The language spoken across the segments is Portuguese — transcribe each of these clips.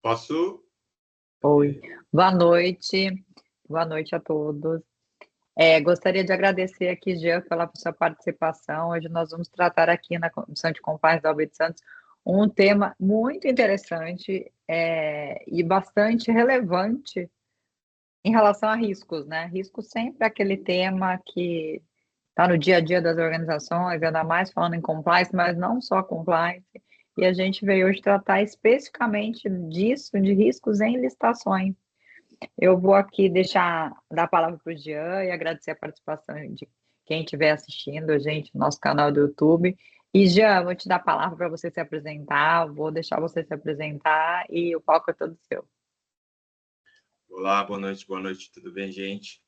Posso? Oi, boa noite a todos. Gostaria de agradecer aqui, Jean, pela sua participação. Hoje nós vamos tratar aqui na Comissão de Compliance da OAB de Santos um tema muito interessante e bastante relevante em relação a riscos, né? Risco sempre é aquele tema que está no dia a dia das organizações, ainda mais falando em compliance, mas não só compliance. E a gente veio hoje tratar especificamente disso, de riscos em licitações. Eu vou aqui dar a palavra para o Jean e agradecer a participação de quem estiver assistindo a gente no nosso canal do YouTube. E, Jean, vou te dar a palavra para você se apresentar, vou deixar você se apresentar e o palco é todo seu. Olá, boa noite, tudo bem, gente?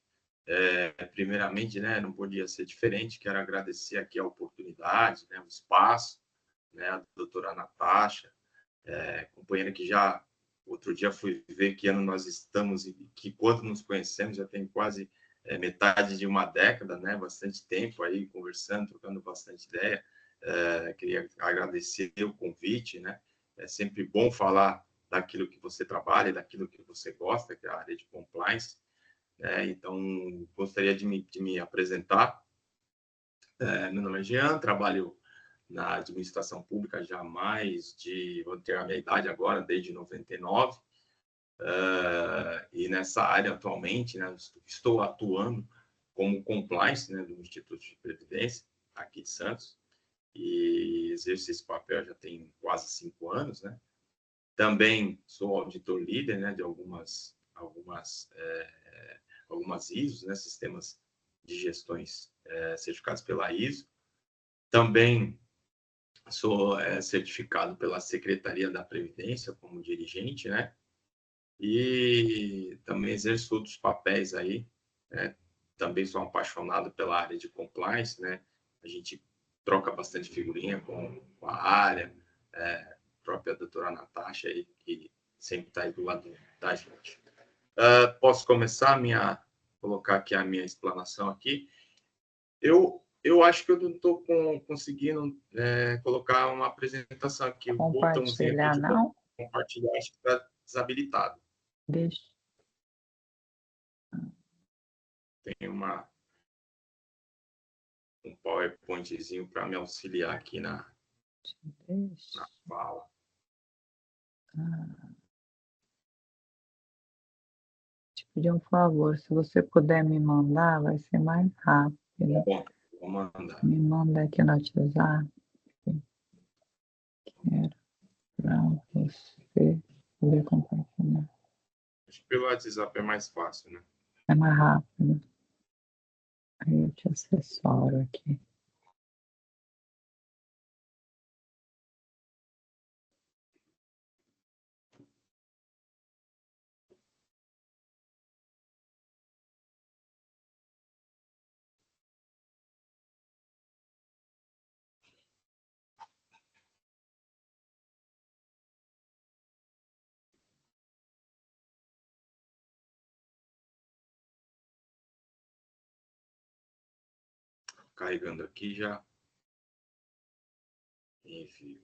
Primeiramente, né, não podia ser diferente, quero agradecer aqui a oportunidade, né, o espaço, né, a doutora Natasha, companheira que já outro dia fui ver que ano nós estamos e que quando nos conhecemos já tem quase metade de uma década, né, bastante tempo aí conversando, trocando bastante ideia. Queria agradecer o convite, né? É sempre bom falar daquilo que você trabalha, daquilo que você gosta, que é a área de compliance. Então, gostaria de me apresentar. Meu nome é Jean, trabalho na administração pública já há vou ter a minha idade agora, desde 99. E nessa área atualmente, né, estou atuando como compliance, né, do Instituto de Previdência, aqui de Santos, e exerço esse papel já tem quase 5 anos, né? Também sou auditor líder, né, de algumas ISOs, né, sistemas de gestões certificados pela ISO. Também sou certificado pela Secretaria da Previdência como dirigente, né? E também exerço outros papéis aí, né? Também sou apaixonado pela área de compliance, né? A gente troca bastante figurinha com a área, própria doutora Natasha aí, que sempre está aí do lado da gente. Posso começar colocar aqui a minha explanação aqui. Eu acho que eu não estou conseguindo colocar uma apresentação aqui. O botãozinho aqui Compartilhar, de não? compartilhar acho que está desabilitado. Deixa. Tem um PowerPointzinho para me auxiliar aqui na fala. Te pedir um favor, se você puder me mandar, vai ser mais rápido. Bom, vou mandar. Me manda aqui no WhatsApp. Quero para você poder compartilhar. Acho que pelo WhatsApp é mais fácil, né? É mais rápido. Aí eu te assessoro aqui. Carregando aqui já. Enfim.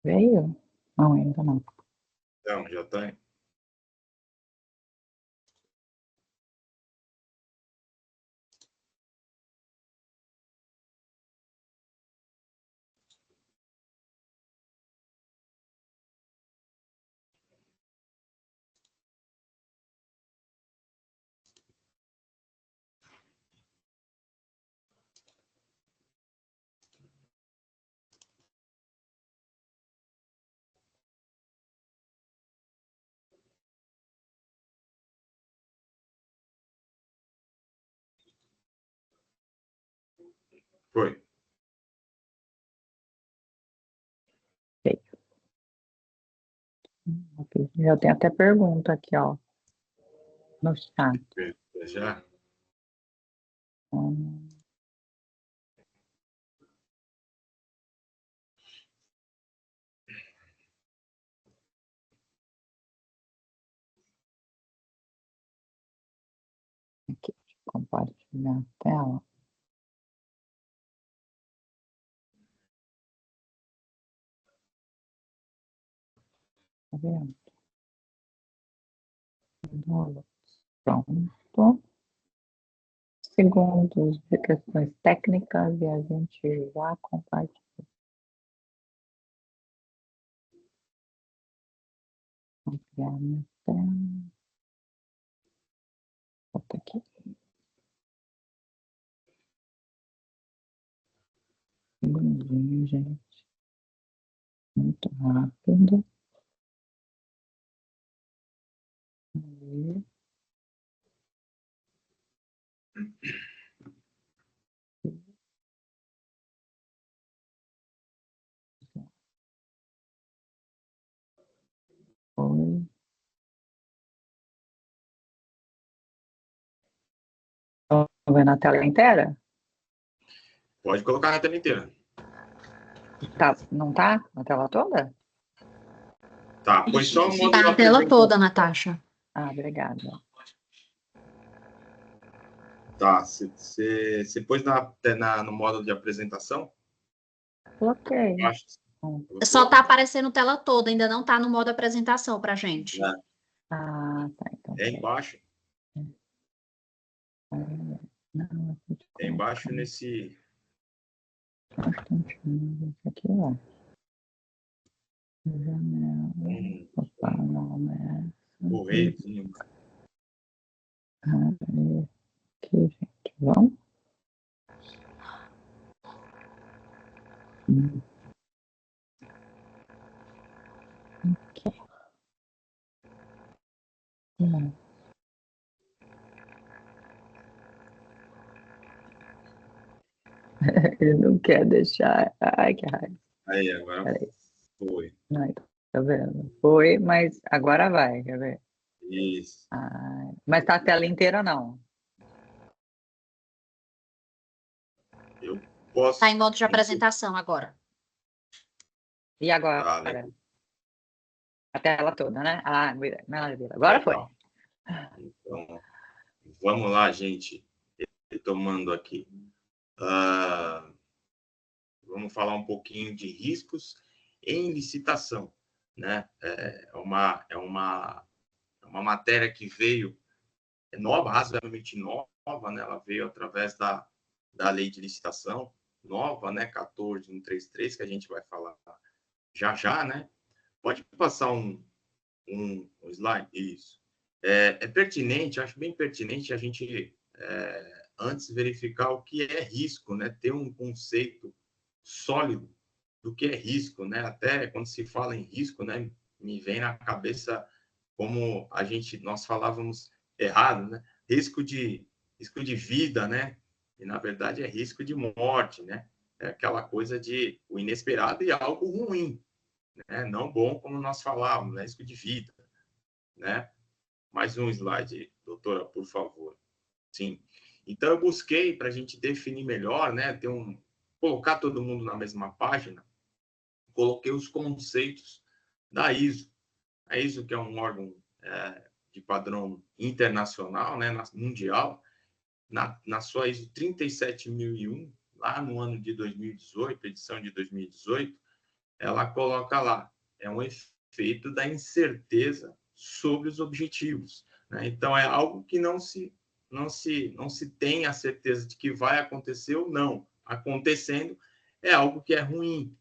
Veio? Não, ainda não. Então, já está. Foi. Já tem até pergunta aqui, ó, no chat. Já? Aqui, deixa eu compartilhar a tela. Tá vendo? Pronto. Segundos de questões técnicas e a gente já compartilha. Ampliar minha tela. Volta aqui. Segundinho, gente. Muito rápido. Aí. Foi. Estão vendo a tela inteira? Pode colocar na tela inteira. Tá, não tá? A tela toda? Tá, põe só o modo Tá a tela toda, Natasha. Ah, obrigada. Tá, você pôs no modo de apresentação? Coloquei. Acho. Só tá aparecendo tela toda, ainda não tá no modo apresentação pra gente. É. Ah, tá. Então, É embaixo. não, É embaixo nesse... Aqui, ó. Janela. Opa, não é. Correiozinho. Aqui, gente. Vamos? Aqui. Ele não quer deixar. Ai, que raiva. Aí, agora Peraí. foi. Não, tá vendo? Foi, mas agora vai, quer ver? Isso. Ai, mas tá a tela inteira, não? Eu posso... Tá em modo de apresentação agora. E agora? Tá, legal. A tela toda, né? Ah, maravilha. Agora foi. Então, vamos lá, gente. Retomando aqui. Vamos falar um pouquinho de riscos em licitação, né? É uma matéria que veio nova, razoavelmente nova, né? Ela veio através da lei de licitação nova, né? 14133, que a gente vai falar já, né? Pode passar um slide? Isso. É pertinente, acho bem pertinente a gente antes verificar o que é risco, né? Ter um conceito sólido do que é risco, né? Até quando se fala em risco, né? Me vem na cabeça como nós falávamos errado, né? Risco de vida, né? E na verdade é risco de morte, né? É aquela coisa de o inesperado e algo ruim, né? Não bom como nós falávamos, né? Risco de vida, né? Mais um slide, doutora, por favor. Sim. Então eu busquei para a gente definir melhor, né? Colocar todo mundo na mesma página. Coloquei os conceitos da ISO. A ISO, que é um órgão de padrão internacional, né, mundial, na sua ISO 37001, lá no ano de 2018, edição de 2018, ela coloca lá, é um efeito da incerteza sobre os objetivos, né? Então, é algo que não se tem a certeza de que vai acontecer ou não. Acontecendo, é algo que é ruim.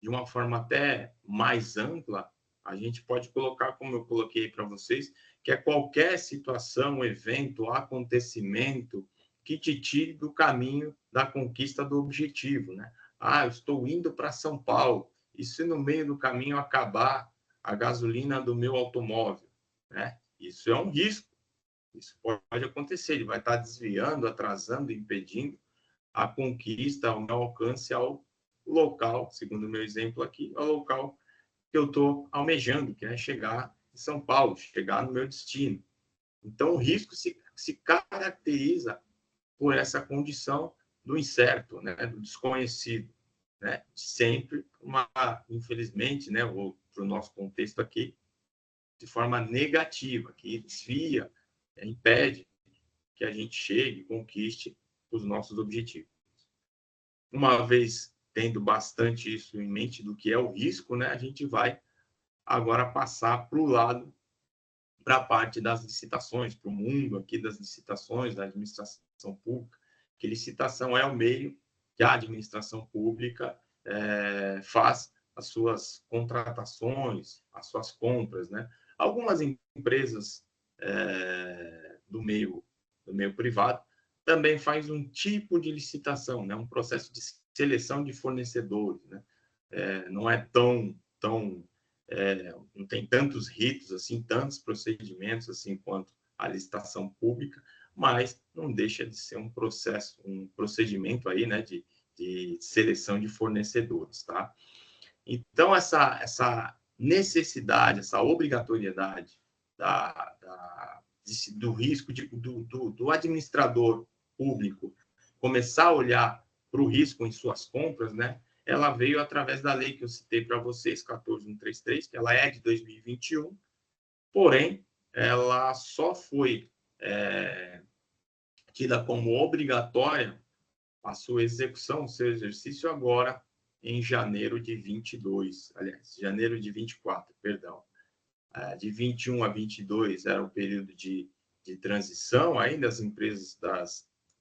De uma forma até mais ampla, a gente pode colocar, como eu coloquei para vocês, que é qualquer situação, evento, acontecimento que te tire do caminho da conquista do objetivo, né? Ah, eu estou indo para São Paulo, e se no meio do caminho acabar a gasolina do meu automóvel, né? Isso é um risco. Isso pode acontecer, ele vai estar desviando, atrasando, impedindo a conquista, o meu alcance ao local, segundo o meu exemplo aqui, ao local que eu estou almejando, que é chegar em São Paulo, chegar no meu destino. Então, o risco se caracteriza por essa condição do incerto, né, do desconhecido, né, sempre infelizmente, né, para o nosso contexto aqui, de forma negativa, que desvia, impede que a gente chegue, conquiste os nossos objetivos. Uma vez tendo bastante isso em mente do que é o risco, né, a gente vai agora passar para o lado, para a parte das licitações, para o mundo aqui das licitações, da administração pública, que licitação é o meio que a administração pública faz as suas contratações, as suas compras, né? Algumas empresas do meio privado também faz um tipo de licitação, né? Um processo de seleção de fornecedores, né? Não é não tem tantos ritos assim, tantos procedimentos assim quanto a licitação pública, mas não deixa de ser um processo, um procedimento aí, né, de seleção de fornecedores, tá? Então essa necessidade, essa obrigatoriedade do risco do administrador público começar a olhar para o risco em suas compras, né? Ela veio através da lei que eu citei para vocês, 14133, que ela é de 2021, porém, ela só foi tida como obrigatória a sua execução, o seu exercício agora em janeiro de 22, aliás, janeiro de 24, perdão. De 21 a 22 era o período de transição ainda das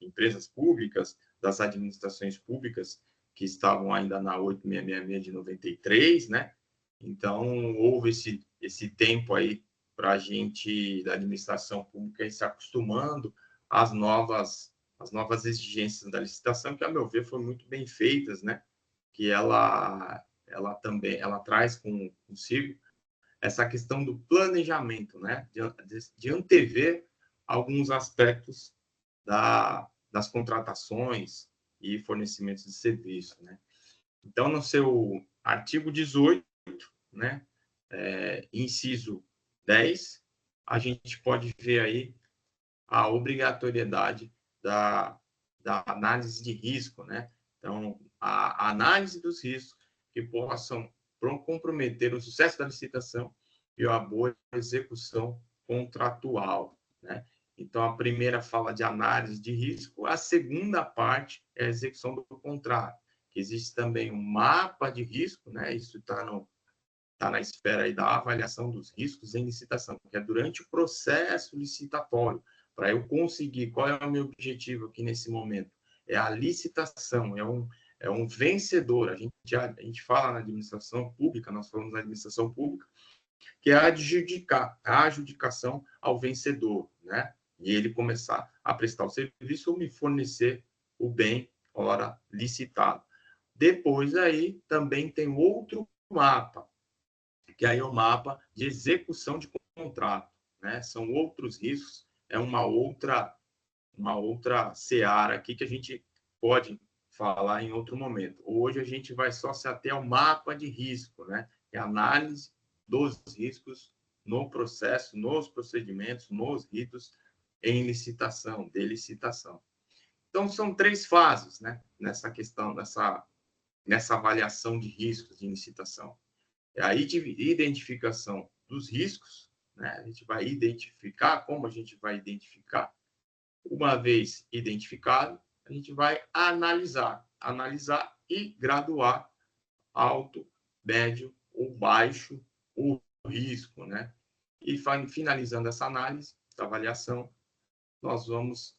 empresas públicas, das administrações públicas, que estavam ainda na 8666 de 93, né? Então, houve esse tempo aí para a gente, da administração pública, ir se acostumando às novas exigências da licitação, que, a meu ver, foram muito bem feitas, né? Que ela também traz consigo essa questão do planejamento, né? De antever alguns aspectos das contratações e fornecimentos de serviço, né? Então, no seu artigo 18, né, inciso 10, a gente pode ver aí a obrigatoriedade da análise de risco, né? Então, a análise dos riscos que possam comprometer o sucesso da licitação e a boa execução contratual, né? Então, a primeira fala de análise de risco, a segunda parte é a execução do contrato, que existe também um mapa de risco, né? Isso está na esfera aí da avaliação dos riscos em licitação, que é durante o processo licitatório, para eu conseguir, qual é o meu objetivo aqui nesse momento? É a licitação, é um vencedor. A gente fala na administração pública, nós falamos na administração pública, que é a adjudicação ao vencedor, né? E ele começar a prestar o serviço ou me fornecer o bem, ora licitado. Depois aí também tem outro mapa, que aí é o mapa de execução de contrato, né? São outros riscos, é uma outra seara aqui que a gente pode falar em outro momento. Hoje a gente vai só se ater ao mapa de risco, né? É a análise dos riscos no processo, nos procedimentos, nos ritos em licitação, de licitação. Então, são 3 fases, né? Nessa questão, nessa avaliação de riscos de licitação. É a identificação dos riscos, né? A gente vai identificar, como a gente vai identificar? Uma vez identificado, a gente vai analisar e graduar alto, médio ou baixo o risco, né? E finalizando essa análise, essa avaliação, nós vamos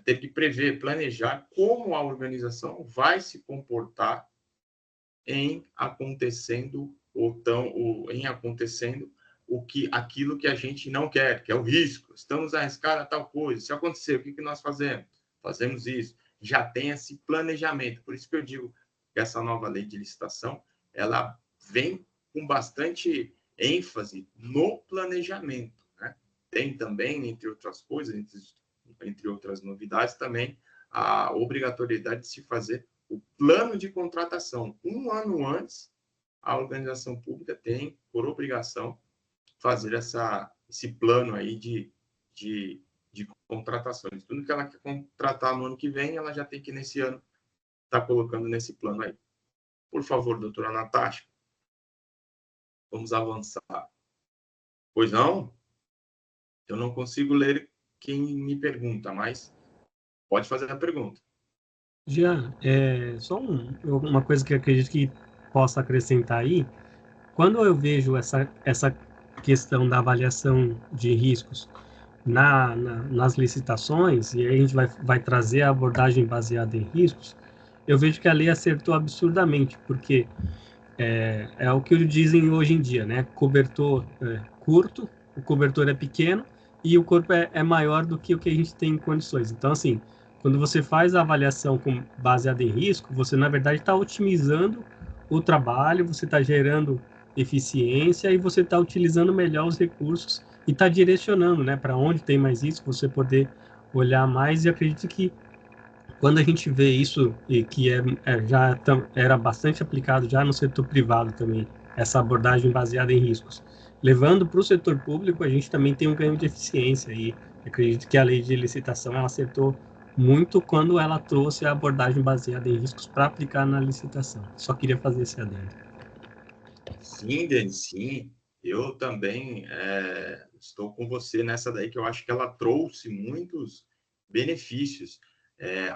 ter que prever, planejar como a organização vai se comportar em acontecendo aquilo que a gente não quer, que é o risco. Estamos a arriscar a tal coisa. Se acontecer, o que nós fazemos? Fazemos isso. Já tem esse planejamento. Por isso que eu digo que essa nova lei de licitação, ela vem com bastante ênfase no planejamento, né? Tem também, entre outras coisas, entre outras novidades, também a obrigatoriedade de se fazer o plano de contratação. Um ano antes, a organização pública tem, por obrigação, fazer esse plano aí de contratações. Tudo que ela quer contratar no ano que vem, ela já tem que, nesse ano, estar colocando nesse plano aí. Por favor, doutora Natasha, vamos avançar. Pois não? Eu não consigo ler quem me pergunta, mas pode fazer a pergunta. Jean, só uma coisa que eu acredito que possa acrescentar aí. Quando eu vejo essa questão da avaliação de riscos nas licitações, e aí a gente vai trazer a abordagem baseada em riscos, eu vejo que a lei acertou absurdamente, porque é o que dizem hoje em dia, né? Cobertor curto, o cobertor é pequeno e o corpo é maior do que o que a gente tem em condições. Então, assim, quando você faz a avaliação baseada em risco, você, na verdade, está otimizando o trabalho, você está gerando eficiência e você está utilizando melhor os recursos e está direcionando, né, para onde tem mais risco, você poder olhar mais. E acredito que quando a gente vê isso, e que já era bastante aplicado já no setor privado também, essa abordagem baseada em riscos, levando para o setor público, a gente também tem um ganho de eficiência. E acredito que a lei de licitação ela acertou muito quando ela trouxe a abordagem baseada em riscos para aplicar na licitação. Só queria fazer esse adendo. Sim, Denis, sim. Eu também estou com você nessa daí, que eu acho que ela trouxe muitos benefícios.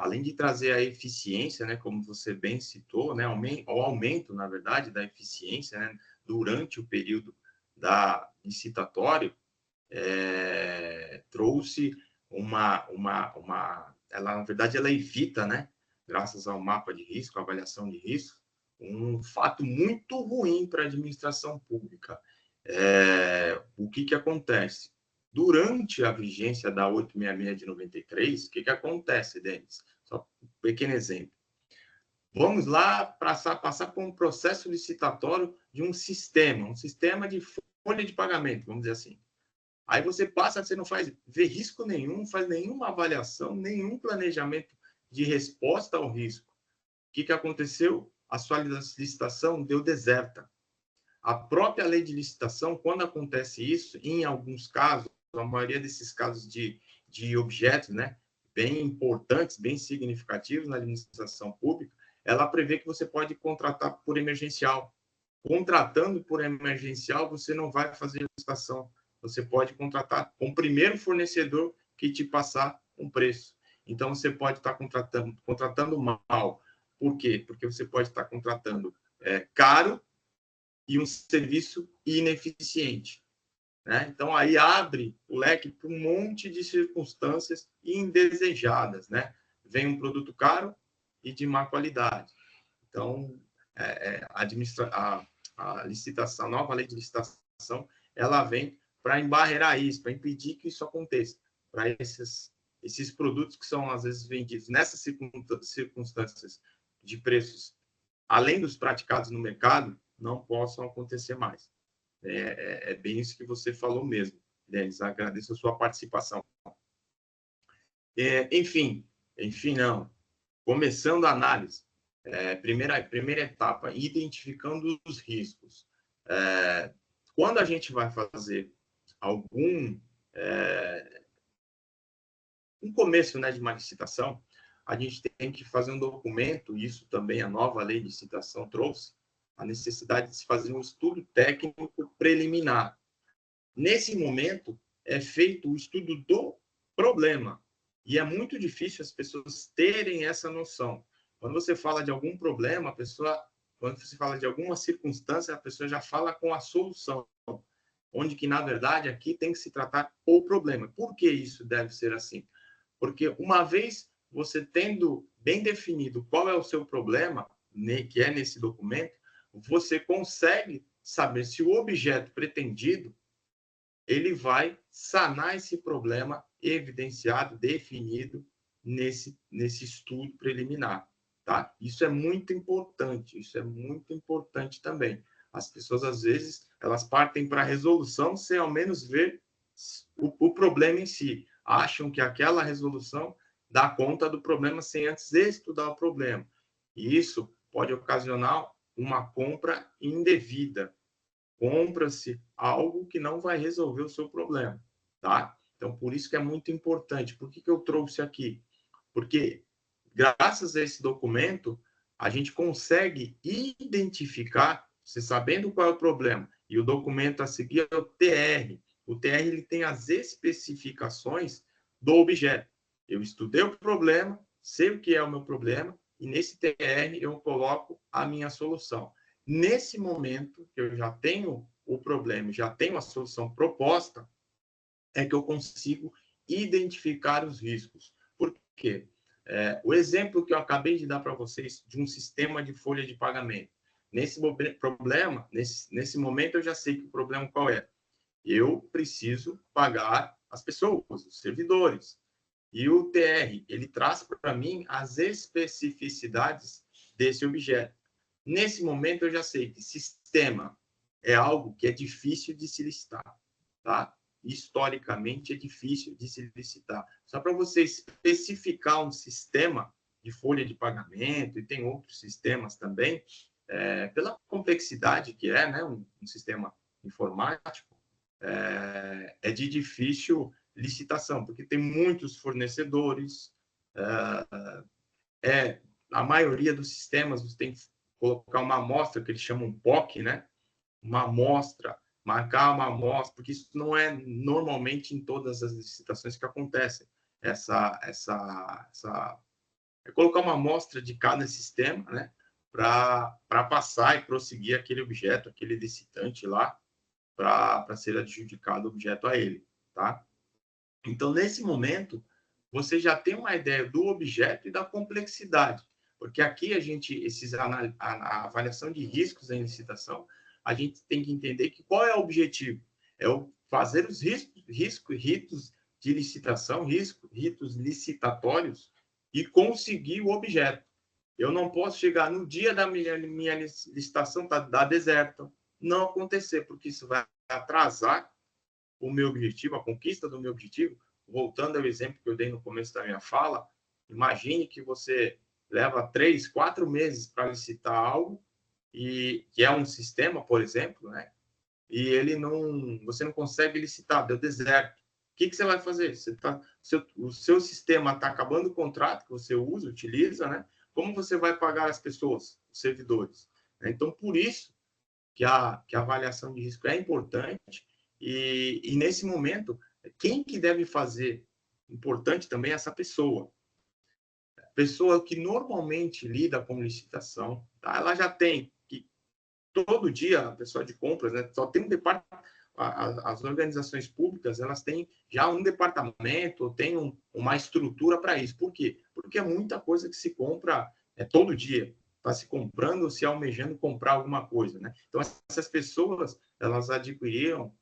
Além de trazer a eficiência, né, como você bem citou, né, o aumento, na verdade, da eficiência, né, durante o período licitatório, trouxe ela, na verdade, ela evita, né, graças ao mapa de risco, avaliação de risco, um fato muito ruim para a administração pública. O que acontece? Durante a vigência da 866 de 93, o que acontece, Denis? Só um pequeno exemplo. Vamos lá passar por um processo licitatório de um sistema de folha de pagamento, vamos dizer assim. Aí você não vê risco nenhum, faz nenhuma avaliação, nenhum planejamento de resposta ao risco. O que aconteceu? A sua licitação deu deserta. A própria lei de licitação, quando acontece isso, em alguns casos, a maioria desses casos de objetos, né, bem importantes, bem significativos na administração pública, ela prevê que você pode contratar por emergencial. Contratando por emergencial, você não vai fazer licitação. Você pode contratar com o primeiro fornecedor que te passar um preço. Então, você pode estar contratando mal. Por quê? Porque você pode estar contratando caro e um serviço ineficiente. Né? Então, aí abre o leque para um monte de circunstâncias indesejadas. Né? Vem um produto caro e de má qualidade. Então, a licitação, a nova lei de licitação, ela vem para embarrear isso, para impedir que isso aconteça, para esses produtos que são, às vezes, vendidos nessas circunstâncias de preços, além dos praticados no mercado, não possam acontecer mais. É bem isso que você falou mesmo, Denis. Agradeço a sua participação. Enfim, não. Começando a análise. Primeira etapa, identificando os riscos. Quando a gente vai fazer um começo, né, de uma licitação, a gente tem que fazer um documento, isso também a nova lei de licitação trouxe, a necessidade de se fazer um estudo técnico preliminar. Nesse momento, é feito o estudo do problema, e é muito difícil as pessoas terem essa noção. Quando você fala de algum problema, quando você fala de alguma circunstância, a pessoa já fala com a solução, onde que, na verdade, aqui tem que se tratar o problema. Por que isso deve ser assim? Porque uma vez você tendo bem definido qual é o seu problema, que é nesse documento, você consegue saber se o objeto pretendido ele vai sanar esse problema evidenciado, definido nesse estudo preliminar. Tá? Isso é muito importante também. As pessoas, às vezes, elas partem para a resolução sem ao menos ver o problema em si. Acham que aquela resolução dar conta do problema sem antes estudar o problema. E isso pode ocasionar uma compra indevida. Compra-se algo que não vai resolver o seu problema, tá? Então, por isso que é muito importante. Por que eu trouxe aqui? Porque, graças a esse documento, a gente consegue identificar, você sabendo qual é o problema, e o documento a seguir é o TR. O TR ele tem as especificações do objeto. Eu estudei o problema, sei o que é o meu problema, e nesse TR eu coloco a minha solução. Nesse momento, que eu já tenho o problema, já tenho a solução proposta, é que eu consigo identificar os riscos. Por quê? O exemplo que eu acabei de dar para vocês de um sistema de folha de pagamento. Nesse problema, nesse momento, eu já sei que o problema qual é. Eu preciso pagar as pessoas, os servidores. E o TR, ele traz para mim as especificidades desse objeto. Nesse momento, eu já sei que sistema é algo que é difícil de se listar, tá? Historicamente, é difícil de se licitar. Só para você especificar um sistema de folha de pagamento, e tem outros sistemas também, pela complexidade que é, né, um sistema informático, é de difícil licitação, porque tem muitos fornecedores, a maioria dos sistemas você tem que colocar uma amostra, que eles chamam POC, né? Uma amostra, marcar uma amostra, porque isso não é normalmente em todas as licitações que acontecem. É colocar uma amostra de cada sistema, né? Para passar e prosseguir aquele objeto, aquele licitante lá, para ser adjudicado o objeto a ele, tá? Então, nesse momento, você já tem uma ideia do objeto e da complexidade, porque aqui a avaliação de riscos em licitação, a gente tem que entender que qual é o objetivo? É fazer os ritos de licitação, ritos licitatórios e conseguir o objeto. Eu não posso chegar no dia da minha licitação, dar deserto, não acontecer, porque isso vai atrasar o meu objetivo, a conquista do meu objetivo. Voltando ao exemplo que eu dei no começo da minha fala, imagine que você leva 3, 4 meses para licitar algo, e que é um sistema, por exemplo, né? E você não consegue licitar, deu deserto. O que você vai fazer? O seu sistema está acabando o contrato que você usa, utiliza, né? Como você vai pagar as pessoas, os servidores? Então, por isso que a avaliação de risco é importante, e nesse momento, quem que deve fazer? Importante também essa pessoa. A pessoa que normalmente lida com licitação, tá? Ela já tem, que todo dia, a pessoa de compras, né? Só tem um departamento, as organizações públicas, elas têm já um departamento, tem uma estrutura para isso. Por quê? Porque é muita coisa que se compra todo dia. Está se comprando, se almejando comprar alguma coisa, né? Então, essas pessoas, elas adquiriram,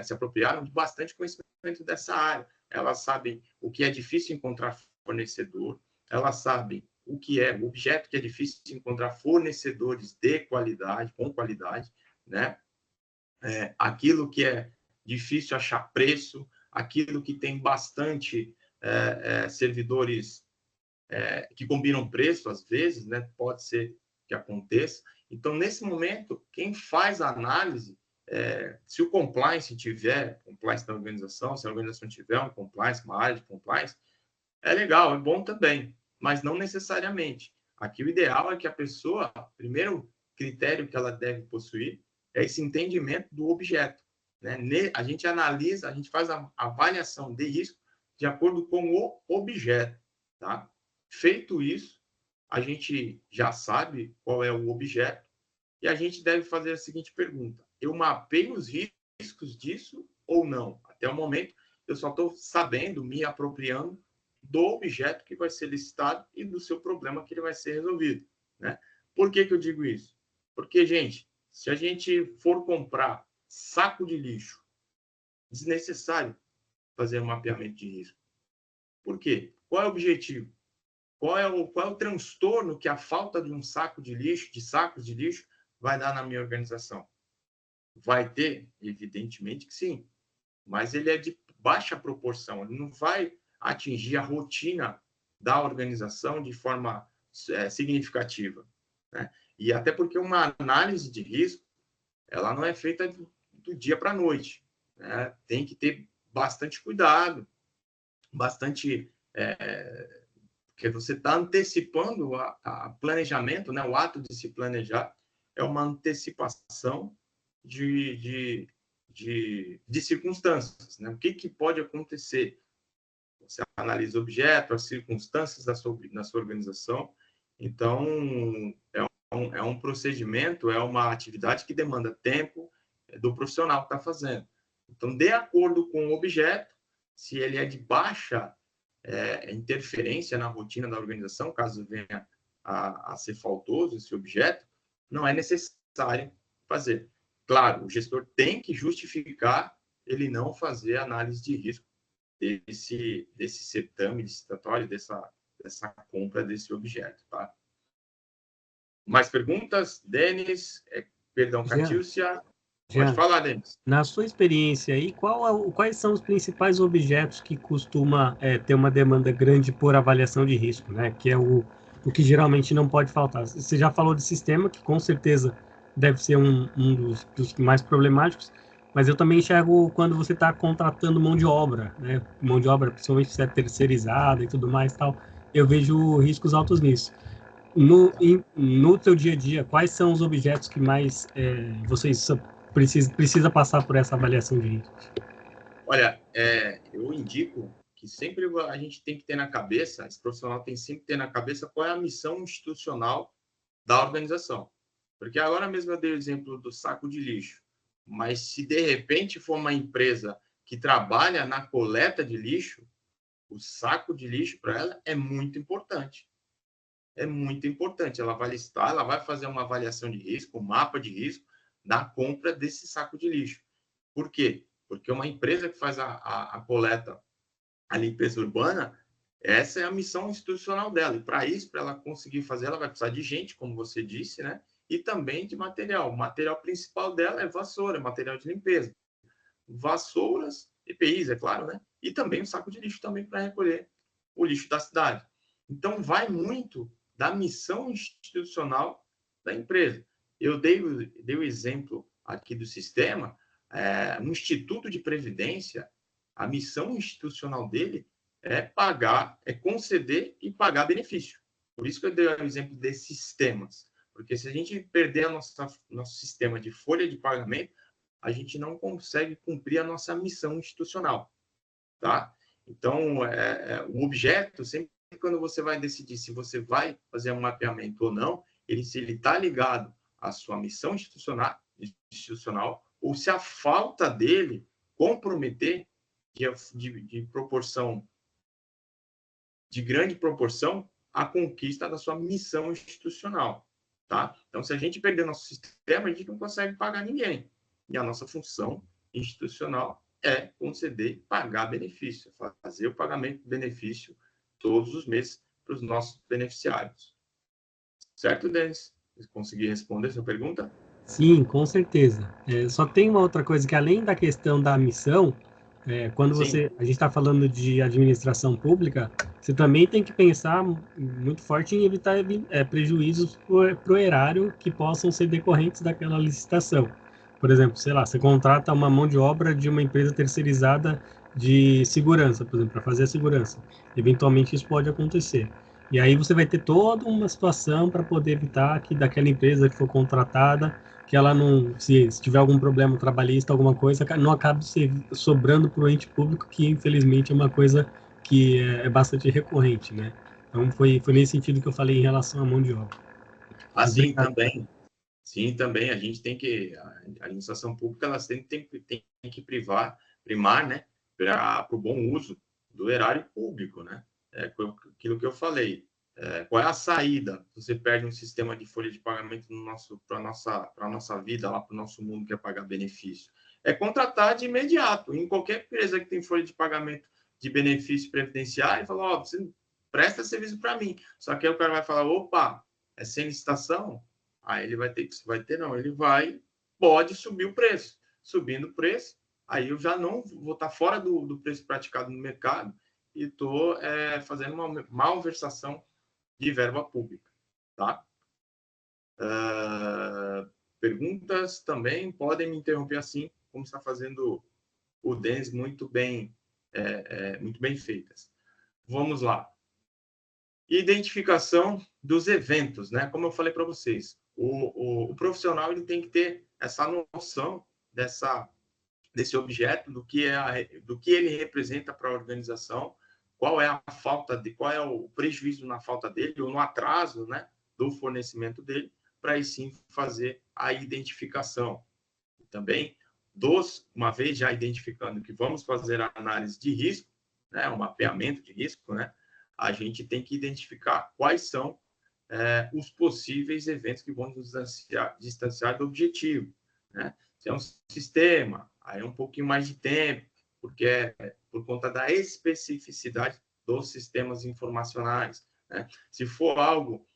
se apropriaram de bastante conhecimento dessa área. Elas sabem o que é difícil encontrar fornecedor, elas sabem o que é o objeto que é difícil encontrar fornecedores de qualidade, com qualidade, né? Aquilo que é difícil achar preço, aquilo que tem bastante servidores que combinam preço, às vezes, né? Pode ser que aconteça. Então, nesse momento, quem faz a análise, se o compliance tiver, compliance da organização, se a organização tiver um compliance, uma área de compliance, é legal, é bom também, mas não necessariamente. Aqui o ideal é que a pessoa, primeiro critério que ela deve possuir é esse entendimento do objeto, né? A gente analisa, a gente faz a avaliação de risco de acordo com o objeto, tá? Feito isso, a gente já sabe qual é o objeto e a gente deve fazer a seguinte pergunta: eu mapeio os riscos disso ou não? Até o momento, eu só estou sabendo, me apropriando do objeto que vai ser licitado e do seu problema que ele vai ser resolvido, né? Por que eu digo isso? Porque, gente, se a gente for comprar saco de lixo, desnecessário fazer um mapeamento de risco. Por quê? Qual é o objetivo? Qual é o transtorno que a falta de um saco de lixo, de sacos de lixo, vai dar na minha organização? Vai ter? Evidentemente que sim. Mas ele é de baixa proporção. Ele não vai atingir a rotina da organização de forma significativa, né? E até porque uma análise de risco, ela não é feita do dia para a noite, né? Tem que ter bastante cuidado, bastante... porque você está antecipando a planejamento, né? O ato de se planejar é uma antecipação de circunstâncias, né? O que pode acontecer? Você analisa o objeto, as circunstâncias da sua organização. Então, é um procedimento, é uma atividade que demanda tempo do profissional que está fazendo. Então, de acordo com o objeto, se ele é de baixa interferência na rotina da organização, caso venha a ser faltoso esse objeto, não é necessário fazer. Claro, o gestor tem que justificar ele não fazer análise de risco desse certame licitatório, dessa compra desse objeto, tá? Mais perguntas? Denis? Perdão, Catiúcia? Pode falar, Denis. Na sua experiência aí, quais são os principais objetos que costuma ter uma demanda grande por avaliação de risco, né? Que é o que geralmente não pode faltar. Você já falou de sistema, que com certeza deve ser um dos mais problemáticos, mas eu também enxergo quando você está contratando mão de obra, né? Mão de obra, principalmente se é terceirizada e tudo mais, tal. Eu vejo riscos altos nisso. No teu dia a dia, quais são os objetos que mais vocês precisa passar por essa avaliação de riscos? Olha, eu indico que sempre a gente tem que ter na cabeça, esse profissional tem sempre que ter na cabeça qual é a missão institucional da organização. Porque agora mesmo eu dei o exemplo do saco de lixo, mas se de repente for uma empresa que trabalha na coleta de lixo, o saco de lixo para ela é muito importante. É muito importante. Ela vai listar, ela vai fazer uma avaliação de risco, um mapa de risco da compra desse saco de lixo. Por quê? Porque uma empresa que faz a coleta, a limpeza urbana, essa é a missão institucional dela. E para isso, para ela conseguir fazer, ela vai precisar de gente, como você disse, né? E também de material. O material principal dela é vassoura, material de limpeza. Vassouras, EPIs, é claro, né? E também o saco de lixo também para recolher o lixo da cidade. Então, vai muito da missão institucional da empresa. Eu dei o exemplo aqui do sistema, um instituto de previdência, a missão institucional dele é pagar, é conceder e pagar benefício. Por isso que eu dei o exemplo desses sistemas. Porque se a gente perder nosso sistema de folha de pagamento, a gente não consegue cumprir a nossa missão institucional, tá? Então, o objeto, sempre quando você vai decidir se você vai fazer um mapeamento ou não, se ele está ligado à sua missão institucional, ou se a falta dele comprometer de proporção, de grande proporção, a conquista da sua missão institucional, tá? Então, se a gente perder nosso sistema, a gente não consegue pagar ninguém. E a nossa função institucional é conceder e pagar benefício, fazer o pagamento de benefício todos os meses para os nossos beneficiários. Certo, Denis? Consegui responder essa pergunta? Sim, com certeza. Só tem uma outra coisa que, além da questão da missão, quando a gente está falando de administração pública, você também tem que pensar muito forte em evitar prejuízos para o erário que possam ser decorrentes daquela licitação. Por exemplo, sei lá, você contrata uma mão de obra de uma empresa terceirizada de segurança, por exemplo, para fazer a segurança. Eventualmente isso pode acontecer. E aí você vai ter toda uma situação para poder evitar que daquela empresa que for contratada, que ela não, se tiver algum problema trabalhista, alguma coisa, não acabe sobrando para o ente público, que infelizmente é uma coisa que é bastante recorrente, né? Então foi nesse sentido que eu falei em relação à mão de obra. Assim também. Sim, também a gente tem que, a administração pública, elas tem que primar, né, para o bom uso do erário público, né? Aquilo que eu falei. Qual é a saída? Você perde um sistema de folha de pagamento para a nossa vida, lá para o nosso mundo que é pagar benefício. É contratar de imediato, em qualquer empresa que tem folha de pagamento de benefício previdenciário, e falar, você presta serviço para mim. Só que aí o cara vai falar, opa, é sem licitação? Aí ele pode subir o preço. Subindo o preço, aí eu já não vou estar fora do preço praticado no mercado e estou fazendo uma malversação de verba pública, tá? Perguntas também podem me interromper assim, como está fazendo o Denis, muito bem feitas. Vamos lá. Identificação dos eventos, né? Como eu falei para vocês, o profissional ele tem que ter essa noção desse objeto, do que ele representa para a organização, qual é o prejuízo na falta dele ou no atraso, né, do fornecimento dele, para aí sim fazer a identificação. Também, uma vez já identificando que vamos fazer a análise de risco, né, o mapeamento de risco, né, a gente tem que identificar quais são os possíveis eventos que vão nos distanciar do objetivo, né? Se é um sistema, aí é um pouquinho mais de tempo, porque é por conta da especificidade dos sistemas informacionais, né? Se for algo,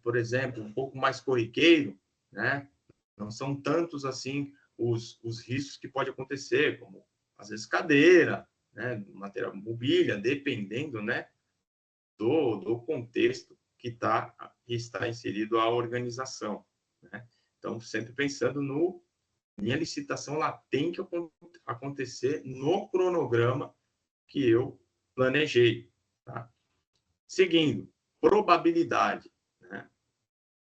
por exemplo, um pouco mais corriqueiro, né? Não são tantos assim os riscos que pode acontecer, como às vezes cadeira, né? Material mobília, dependendo, né? Do contexto que está inserido a organização, né? Então, sempre pensando minha licitação, ela tem que acontecer no cronograma que eu planejei, tá? Seguindo, probabilidade, né?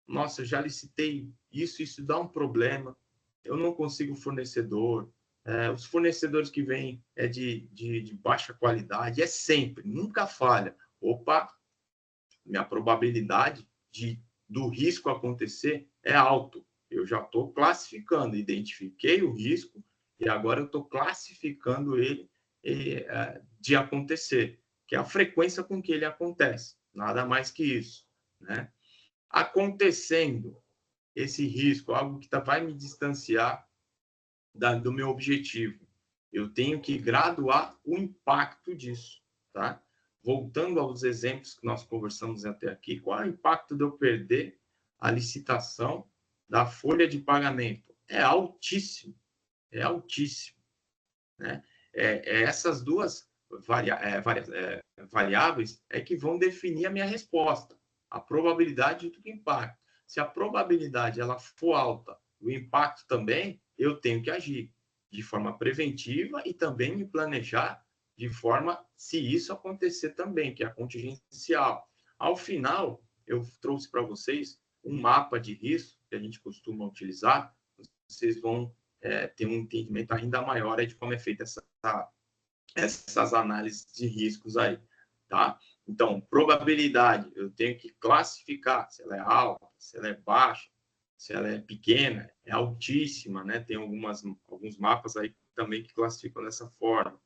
Nossa, eu já licitei isso dá um problema, eu não consigo fornecedor, os fornecedores que vêm de baixa qualidade, sempre, nunca falha. Opa, minha probabilidade do risco acontecer é alto. Eu já estou classificando, identifiquei o risco e agora eu estou classificando ele de acontecer, que é a frequência com que ele acontece, nada mais que isso, né? Acontecendo esse risco, algo que vai me distanciar do meu objetivo, eu tenho que graduar o impacto disso, tá? Voltando aos exemplos que nós conversamos até aqui, qual é o impacto de eu perder a licitação da folha de pagamento? É altíssimo, né? Essas duas variáveis que vão definir a minha resposta, a probabilidade do impacto. Se a probabilidade ela for alta, o impacto também, eu tenho que agir de forma preventiva e também me planejar de forma, se isso acontecer também, que é a contingencial. Ao final, eu trouxe para vocês um mapa de risco que a gente costuma utilizar, vocês vão ter um entendimento ainda maior de como é feita essas análises de riscos aí, tá? Então, probabilidade, eu tenho que classificar se ela é alta, se ela é baixa, se ela é pequena, é altíssima, né? Tem alguns mapas aí também que classificam dessa forma.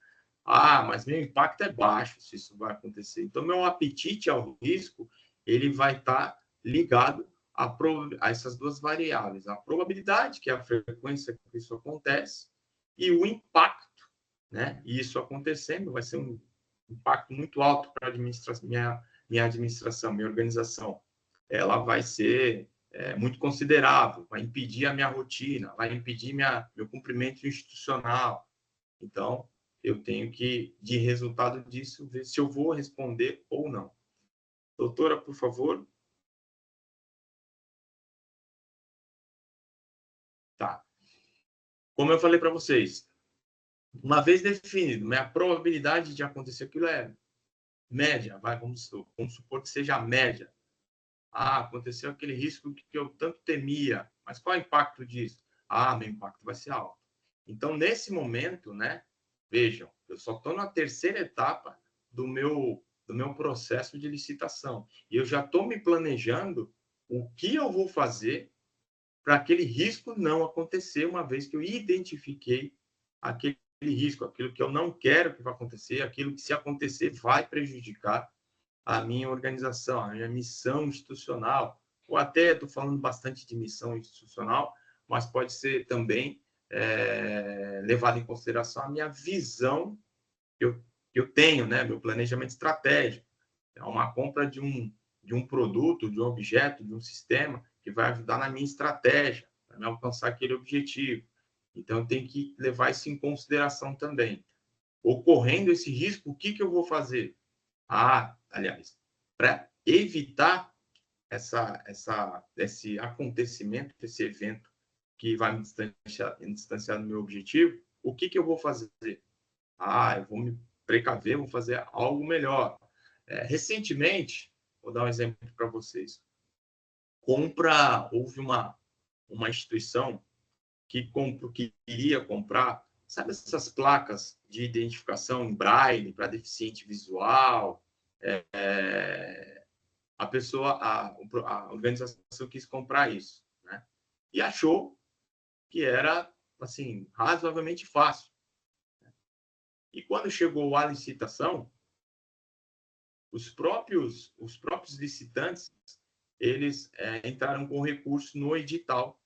Ah, mas meu impacto é baixo se isso vai acontecer. Então, meu apetite ao risco, ele vai estar ligado a essas duas variáveis. A probabilidade, que é a frequência que isso acontece, e o impacto, né? E isso acontecendo vai ser um impacto muito alto para minha administração, minha organização. Ela vai ser muito considerável, vai impedir a minha rotina, vai impedir meu cumprimento institucional. Então, eu tenho que, de resultado disso, ver se eu vou responder ou não. Doutora, por favor. Tá. Como eu falei para vocês, uma vez definido, minha probabilidade de acontecer aquilo é média, vamos supor que seja a média. Ah, aconteceu aquele risco que eu tanto temia, mas qual é o impacto disso? Ah, meu impacto vai ser alto. Então, nesse momento, né, vejam, eu só estou na terceira etapa do meu processo de licitação. E eu já estou me planejando o que eu vou fazer para aquele risco não acontecer, uma vez que eu identifiquei aquele risco, aquilo que eu não quero que vai acontecer, aquilo que, se acontecer, vai prejudicar a minha organização, a minha missão institucional, ou até estou falando bastante de missão institucional, mas pode ser também levado em consideração a minha visão que eu tenho, né? Meu planejamento estratégico. É uma compra de um produto, de um objeto, de um sistema que vai ajudar na minha estratégia, para me alcançar aquele objetivo. Então, eu tenho que levar isso em consideração também. ocorrendo esse risco, o que eu vou fazer? Aliás, para evitar esse acontecimento, esse evento que vai me distanciar do meu objetivo, o que eu vou fazer? Eu vou me precaver, vou fazer algo melhor. Recentemente, vou dar um exemplo para vocês. Houve uma instituição que iria comprar, sabe essas placas de identificação em braille para deficiente visual? A organização quis comprar isso, né? E achou que era, assim, razoavelmente fácil. E quando chegou a licitação, os próprios licitantes, eles entraram com recurso no edital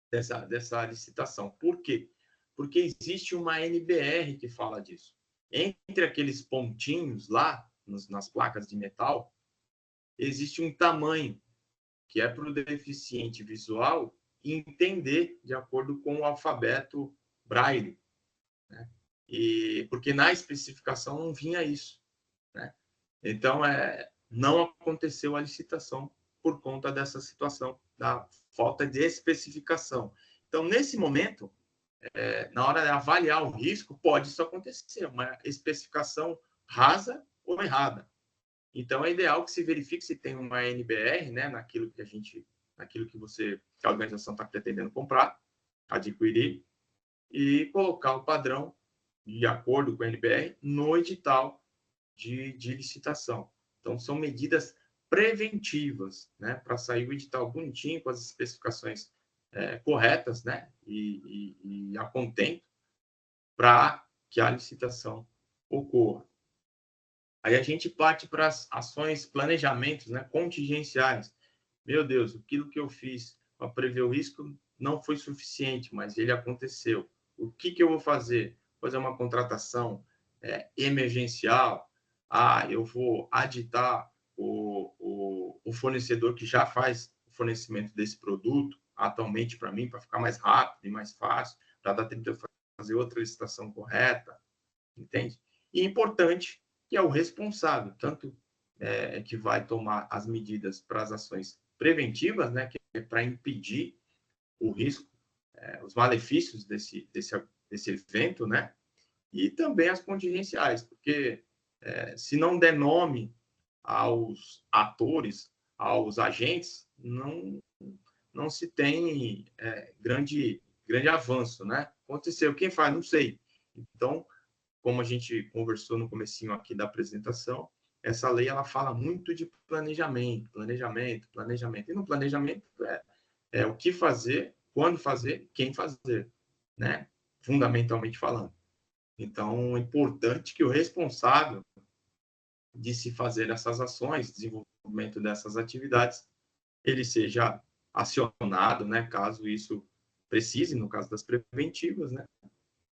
dessa licitação. Por quê? Porque existe uma NBR que fala disso. Entre aqueles pontinhos lá, nas placas de metal, existe um tamanho que é para o deficiente visual entender de acordo com o alfabeto Braille, né? E porque na especificação não vinha isso, né? Então, não aconteceu a licitação por conta dessa situação, da falta de especificação. Então, nesse momento, na hora de avaliar o risco, pode isso acontecer, uma especificação rasa ou errada. Então, é ideal que se verifique se tem uma NBR, né, naquilo que a organização está pretendendo comprar, adquirir, e colocar o padrão de acordo com a NBR no edital de licitação. Então, são medidas preventivas, né, para sair o edital bonitinho, com as especificações corretas, né, e a contento, para que a licitação ocorra. Aí a gente parte para as ações, planejamentos, né, contingenciais. Meu Deus, aquilo que eu fiz para prever o risco não foi suficiente, mas ele aconteceu. O que eu vou fazer? Fazer uma contratação emergencial? Eu vou aditar o fornecedor que já faz o fornecimento desse produto atualmente para mim, para ficar mais rápido e mais fácil, para dar tempo de eu fazer outra licitação correta, entende? E é importante que é o responsável, tanto que vai tomar as medidas para as ações preventivas, né, que é para impedir o risco, os malefícios desse evento, né, e também as contingenciais, porque se não der nome aos atores, aos agentes, não se tem grande avanço, né? Aconteceu, quem faz? Não sei. Então, como a gente conversou no comecinho aqui da apresentação, essa lei ela fala muito de planejamento. E no planejamento é o que fazer, quando fazer, quem fazer, né? Fundamentalmente falando. Então, é importante que o responsável de se fazer essas ações, desenvolvimento dessas atividades, ele seja acionado, né? Caso isso precise, no caso das preventivas, né?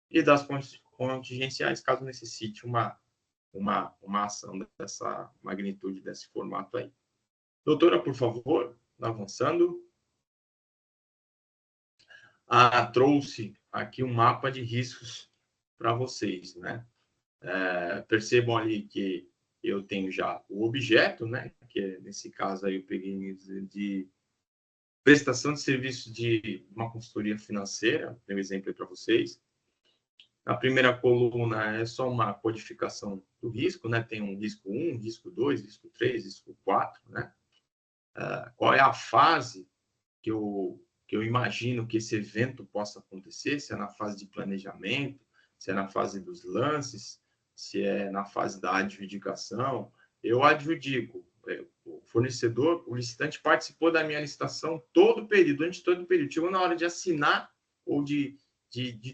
E das contingenciais, caso necessite uma ação dessa magnitude, desse formato aí. Doutora, por favor, avançando. Trouxe aqui um mapa de riscos para vocês, né? Percebam ali que eu tenho já o objeto, né? Que nesse caso aí eu peguei de prestação de serviço de uma consultoria financeira, tem um exemplo aí para vocês. A primeira coluna é só uma codificação do risco, né? Tem um risco 1, risco 2, risco 3, risco 4, né? Qual é a fase que eu imagino que esse evento possa acontecer, se é na fase de planejamento, se é na fase dos lances, se é na fase da adjudicação. Eu adjudico, o fornecedor, o licitante participou da minha licitação durante todo o período. Chegou na hora de assinar ou de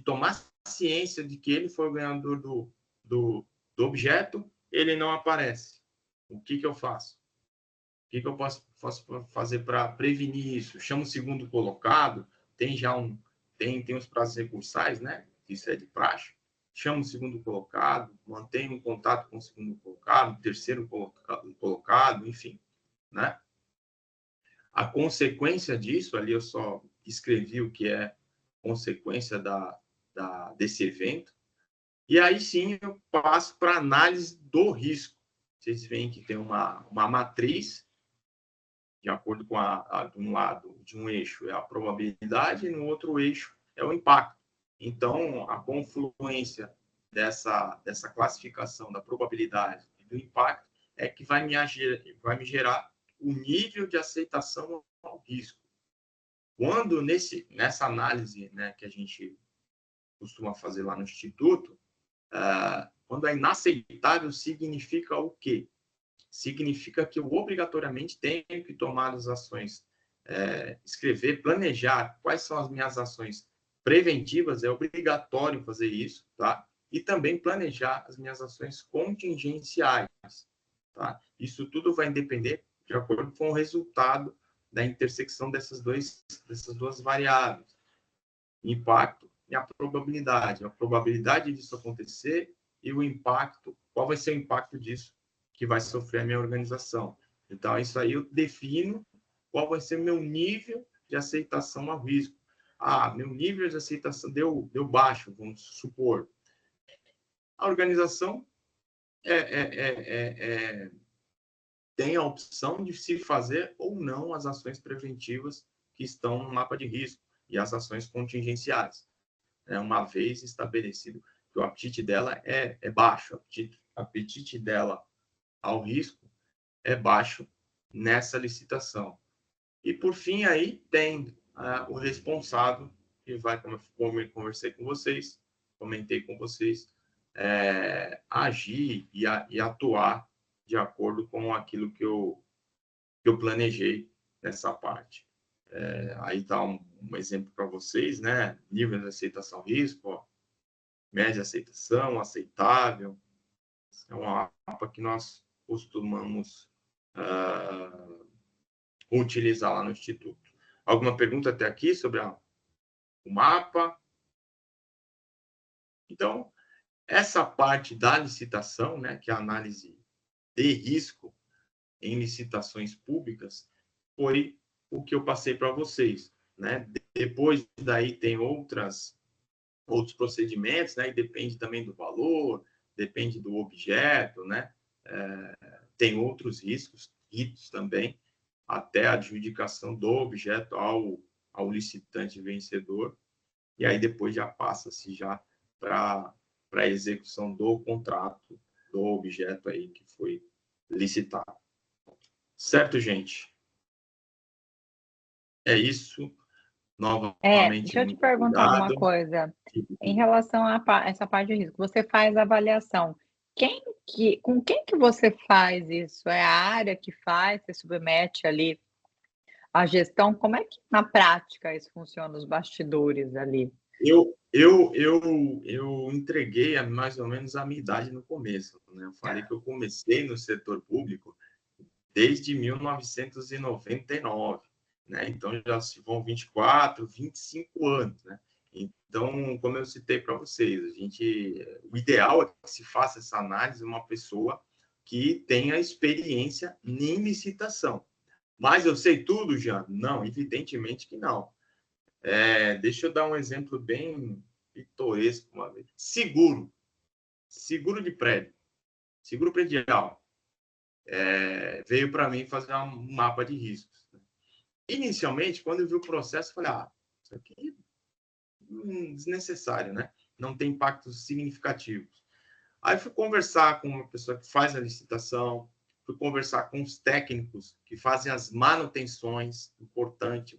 tomar ciência de que ele foi o ganhador do objeto, ele não aparece. O que eu faço? O que eu posso fazer para prevenir isso? Chamo o segundo colocado, tem os prazos recursais, né? Isso é de praxe. Chamo o segundo colocado, mantenho um contato com o segundo colocado, terceiro colocado, enfim, né? A consequência disso, ali eu só escrevi o que é consequência desse evento. E aí sim eu passo para análise do risco. Vocês veem que tem uma matriz, de acordo com de um lado de um eixo é a probabilidade e no outro eixo é o impacto. Então, a confluência dessa classificação da probabilidade e do impacto é que vai me gerar o nível de aceitação ao risco. Quando nessa análise, né, que a gente costuma fazer lá no Instituto, quando é inaceitável, significa o quê? Significa que eu obrigatoriamente tenho que tomar as ações, escrever, planejar quais são as minhas ações preventivas, é obrigatório fazer isso, tá? E também planejar as minhas ações contingenciais, tá? Isso tudo vai depender de acordo com o resultado da intersecção dessas duas variáveis, impacto e a probabilidade. A probabilidade disso acontecer e o impacto, qual vai ser o impacto disso que vai sofrer a minha organização. Então, isso aí eu defino qual vai ser meu nível de aceitação ao risco. Meu nível de aceitação deu baixo, vamos supor. A organização tem a opção de se fazer ou não as ações preventivas que estão no mapa de risco e as ações contingenciais. Uma vez estabelecido que o apetite dela é baixo, o apetite dela ao risco é baixo nessa licitação. E, por fim, aí tem o responsável, que vai, como eu conversei com vocês, comentei com vocês, agir e atuar de acordo com aquilo que eu planejei nessa parte. Aí está um exemplo para vocês, né? Nível de aceitação ao risco, ó, média de aceitação, aceitável. É um mapa que nós costumamos utilizar lá no Instituto. Alguma pergunta até aqui sobre o mapa? Então, essa parte da licitação, né, que é a análise de risco em licitações públicas, foi o que eu passei para vocês, né? Depois daí tem outros procedimentos, né? E depende também do valor, depende do objeto, né? Tem outros ritos também, até a adjudicação do objeto ao licitante vencedor, e aí depois já passa-se já para a execução do contrato do objeto aí que foi licitado. Certo, gente? É isso. Novamente, deixa eu te perguntar alguma coisa. Em relação a essa parte de risco, você faz avaliação. Com quem que você faz isso? É a área que faz? Você submete ali a gestão? Como é que, na prática, isso funciona, os bastidores ali? Eu entreguei mais ou menos a minha idade no começo, né? Eu falei que eu comecei no setor público desde 1999, né? Então já se vão 24, 25 anos, né? Então, como eu citei para vocês, o ideal é que se faça essa análise uma pessoa que tenha experiência em licitação. Mas eu sei tudo, Jean? Não, evidentemente que não. Deixa eu dar um exemplo bem pitoresco uma vez. Seguro de prédio, seguro predial. Veio para mim fazer um mapa de riscos. Inicialmente, quando eu vi o processo, eu falei, isso aqui é desnecessário, né? Não tem impactos significativos. Aí fui conversar com uma pessoa que faz a licitação, fui conversar com os técnicos que fazem as manutenções, importante,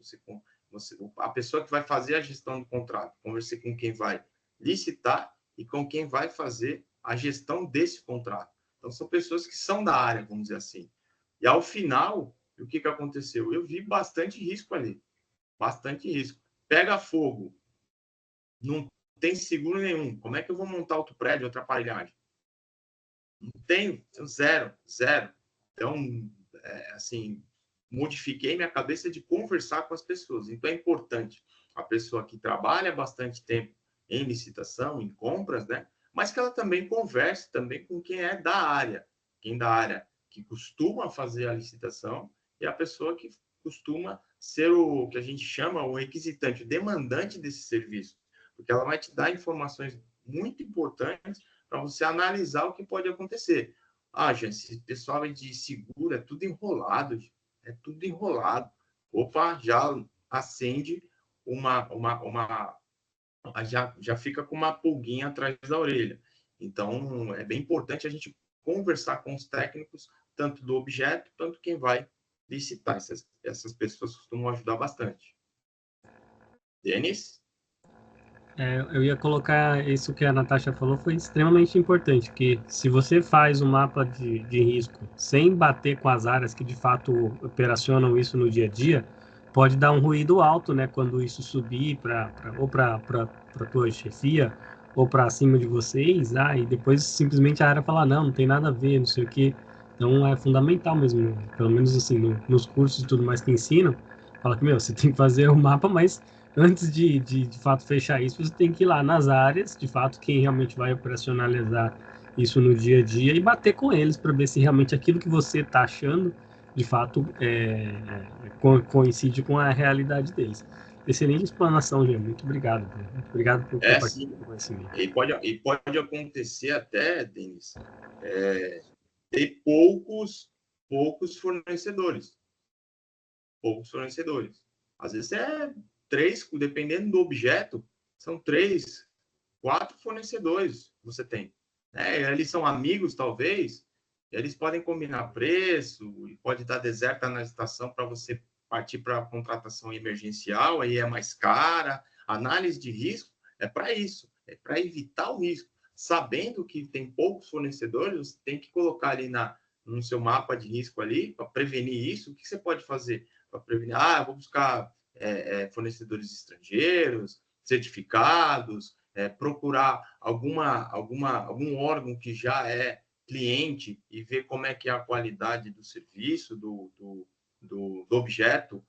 a pessoa que vai fazer a gestão do contrato, conversei com quem vai licitar e com quem vai fazer a gestão desse contrato. Então, são pessoas que são da área, vamos dizer assim. E, ao final, o que aconteceu? Eu vi bastante risco ali. Bastante risco. Pega fogo. Não tem seguro nenhum. Como é que eu vou montar outro prédio, outra aparelhagem? Não tenho. Zero. Então, assim, modifiquei minha cabeça de conversar com as pessoas. Então, é importante a pessoa que trabalha bastante tempo em licitação, em compras, né? Mas que ela também converse também com quem é da área. Quem da área que costuma fazer a licitação e a pessoa que costuma ser o que a gente chama o requisitante, o demandante desse serviço. Porque ela vai te dar informações muito importantes para você analisar o que pode acontecer. Gente, esse pessoal de seguro é tudo enrolado, é tudo enrolado. Opa, já acende já fica com uma pulguinha atrás da orelha. Então, é bem importante a gente conversar com os técnicos, tanto do objeto, tanto quem vai licitar. Essas pessoas costumam ajudar bastante. Denis? Eu ia colocar isso que a Natasha falou, foi extremamente importante, que se você faz um mapa de risco sem bater com as áreas que de fato operacionam isso no dia a dia, pode dar um ruído alto, né, quando isso subir ou para a tua chefia ou para cima de vocês, e depois simplesmente a área fala, não tem nada a ver, não sei o quê. Então é fundamental mesmo, pelo menos assim, nos cursos e tudo mais que ensinam, fala que, você tem que fazer o mapa, mas antes de fato fechar isso, você tem que ir lá nas áreas, de fato, quem realmente vai operacionalizar isso no dia a dia e bater com eles para ver se realmente aquilo que você está achando, de fato, coincide com a realidade deles. Excelente explanação, Jean. Muito obrigado. Muito obrigado por compartilhar o conhecimento. E pode acontecer até, Denis, ter poucos fornecedores. Poucos fornecedores. Às vezes 3, dependendo do objeto, são 3, 4 fornecedores que você tem. Eles são amigos, talvez, eles podem combinar preço, e pode dar deserta na licitação para você partir para a contratação emergencial, aí é mais cara. Análise de risco é para isso, é para evitar o risco. Sabendo que tem poucos fornecedores, você tem que colocar ali no seu mapa de risco ali, para prevenir isso. O que você pode fazer para prevenir? Vou buscar fornecedores estrangeiros, certificados, procurar algum órgão que já é cliente e ver como é que é a qualidade do serviço, do objeto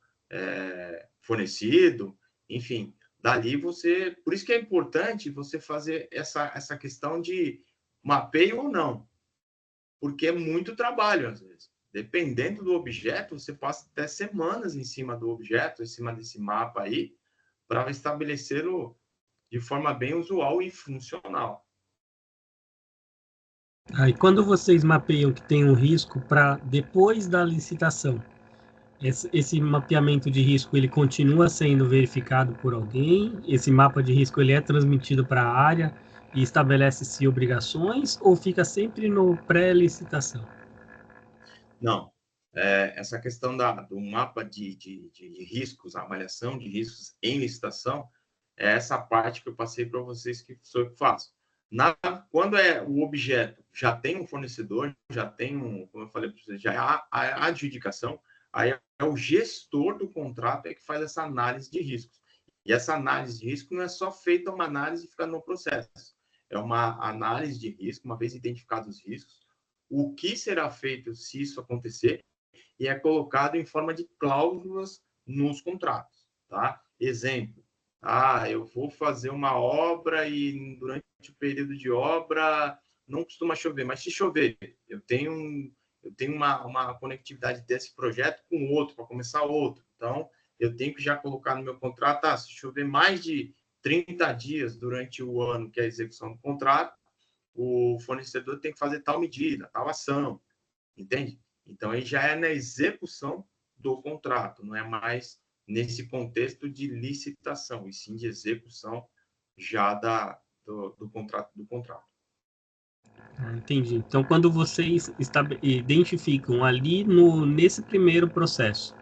fornecido, enfim. Dali por isso que é importante você fazer essa questão de mapeio ou não, porque é muito trabalho, às vezes. Dependendo do objeto, você passa até semanas em cima do objeto, em cima desse mapa aí, para estabelecê-lo de forma bem usual e funcional. E quando vocês mapeiam que tem um risco para depois da licitação, esse mapeamento de risco ele continua sendo verificado por alguém? Esse mapa de risco ele é transmitido para a área e estabelece-se obrigações ou fica sempre no pré-licitação? Não. Essa questão do mapa de riscos, a avaliação de riscos em licitação, é essa parte que eu passei para vocês que sou eu que faço. Quando o objeto já tem um fornecedor, já tem como eu falei para vocês, já há a adjudicação, aí é o gestor do contrato que faz essa análise de riscos. E essa análise de risco não é só feita uma análise e fica no processo. É uma análise de risco, uma vez identificados os riscos, o que será feito se isso acontecer, e é colocado em forma de cláusulas nos contratos, tá? Exemplo, eu vou fazer uma obra e durante o período de obra não costuma chover, mas se chover, eu tenho uma conectividade desse projeto com outro, para começar outro. Então, eu tenho que já colocar no meu contrato, se chover mais de 30 dias durante o ano, que é a execução do contrato, o fornecedor tem que fazer tal medida, tal ação, entende? Então, aí já é na execução do contrato, não é mais nesse contexto de licitação, e sim de execução já do contrato. Entendi. Então, quando vocês identificam ali nesse primeiro processo,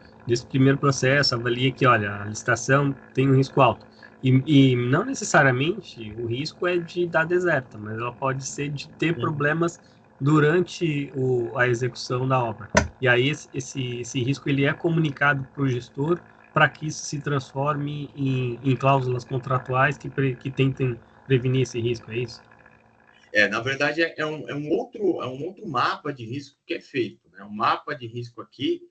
avalia que, olha, a licitação tem um risco alto. E não necessariamente o risco é de dar deserta, mas ela pode ser de ter problemas durante a execução da obra. E aí esse risco ele é comunicado para o gestor para que isso se transforme em cláusulas contratuais que tentem prevenir esse risco, é isso? Na verdade, é um outro mapa de risco que é feito. Né? Um mapa de risco aqui,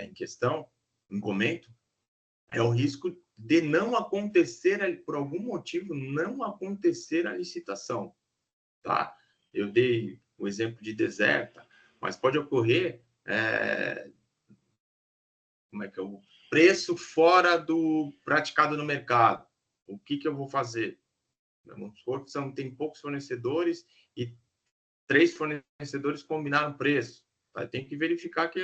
em questão, em comento, é o risco de não acontecer, por algum motivo, não acontecer a licitação. Tá? Eu dei o exemplo de deserta, mas pode ocorrer o preço fora do praticado no mercado. O que eu vou fazer? Vamos supor que tem poucos fornecedores e 3 fornecedores combinaram preço. Tá? Tem que verificar que